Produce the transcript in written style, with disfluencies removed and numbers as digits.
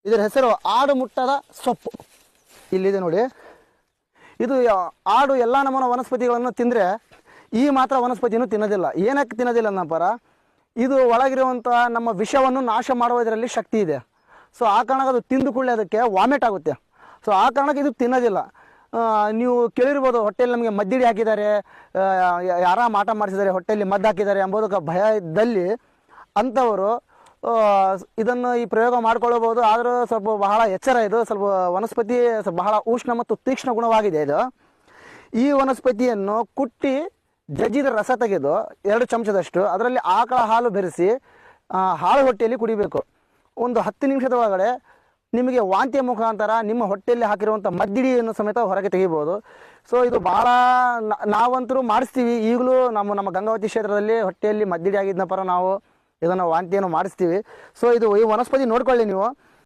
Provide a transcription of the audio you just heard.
ಇದರ ಹೆಸರು ಆಡು ಮುಟ್ಟದ ಸೊಪ್ಪು. ಇಲ್ಲಿದೆ ನೋಡಿ. ಇದು ಆಡು ಎಲ್ಲ ನಮ್ಮನ ವನಸ್ಪತಿಗಳನ್ನು ತಿಂದರೆ ಈ ಮಾತ್ರ ವನಸ್ಪತಿಯನ್ನು ತಿನ್ನೋದಿಲ್ಲ. ಏನಕ್ಕೆ ತಿನ್ನೋದಿಲ್ಲ ಅನ್ನಪ್ಪರ, ಇದು ಒಳಗಿರುವಂಥ ನಮ್ಮ ವಿಷವನ್ನು ನಾಶ ಮಾಡುವುದರಲ್ಲಿ ಶಕ್ತಿ ಇದೆ. ಸೊ ಆ ಕಾರಣಕ್ಕೆ ಅದು ತಿಂದು ಕೂಡಲೇ ಅದಕ್ಕೆ ವಾಮಿಟ್ ಆಗುತ್ತೆ. ಸೊ ಆ ಕಾರಣಕ್ಕೆ ಇದು ತಿನ್ನೋದಿಲ್ಲ. ನೀವು ಕೇಳಿರ್ಬೋದು ಹೊಟ್ಟೆಯಲ್ಲಿ ನಮಗೆ ಮದ್ದಿಡಿ ಹಾಕಿದ್ದಾರೆ, ಯಾರ ಮಾಟ ಮಾಡಿಸಿದ್ದಾರೆ, ಹೊಟ್ಟೆಯಲ್ಲಿ ಮದ್ದು ಹಾಕಿದ್ದಾರೆ ಎಂಬುದಕ್ಕೆ ಭಯ ಇದ್ದಲ್ಲಿ ಅಂಥವರು ಇದನ್ನು ಈ ಪ್ರಯೋಗ ಮಾಡ್ಕೊಳ್ಳಬಹುದು. ಆದರೂ ಸ್ವಲ್ಪ ಬಹಳ ಎಚ್ಚರ. ಇದು ಸ್ವಲ್ಪ ವನಸ್ಪತಿ ಬಹಳ ಉಷ್ಣ ಮತ್ತು ತೀಕ್ಷ್ಣ ಗುಣವಾಗಿದೆ. ಇದು ಈ ವನಸ್ಪತಿಯನ್ನು ಕುಟ್ಟಿ ಜಜ್ಜಿದ ರಸ ತೆಗೆದು 2 ಚಮಚದಷ್ಟು ಅದರಲ್ಲಿ ಆಕಳ ಹಾಲು ಬೆರೆಸಿ ಹಾಳು ಹೊಟ್ಟೆಯಲ್ಲಿ ಕುಡಿಬೇಕು. ಒಂದು 10 ನಿಮಿಷದ ಒಳಗಡೆ ನಿಮಗೆ ವಾಂತಿಯ ಮುಖಾಂತರ ನಿಮ್ಮ ಹೊಟ್ಟೆಯಲ್ಲಿ ಹಾಕಿರುವಂಥ ಮದ್ದಿಡಿಯನ್ನು ಸಮೇತ ಹೊರಗೆ ತೆಗಿಬೋದು. ಸೊ ಇದು ಭಾಳ ನಾವಂತರೂ ಮಾಡಿಸ್ತೀವಿ. ಈಗಲೂ ನಮ್ಮ ಗಂಗಾವತಿ ಕ್ಷೇತ್ರದಲ್ಲಿ ಹೊಟ್ಟೆಯಲ್ಲಿ ಮದ್ದಿಡಿ ಆಗಿದ್ದ ಪರ ನಾವು ಇದನ್ನು ವಾಂತಿಯನ್ನು ಮಾಡಿಸ್ತೀವಿ. ಸೊ ಇದು ಈ ವನಸ್ಪತಿ ನೋಡ್ಕೊಳ್ಳಿ ನೀವು.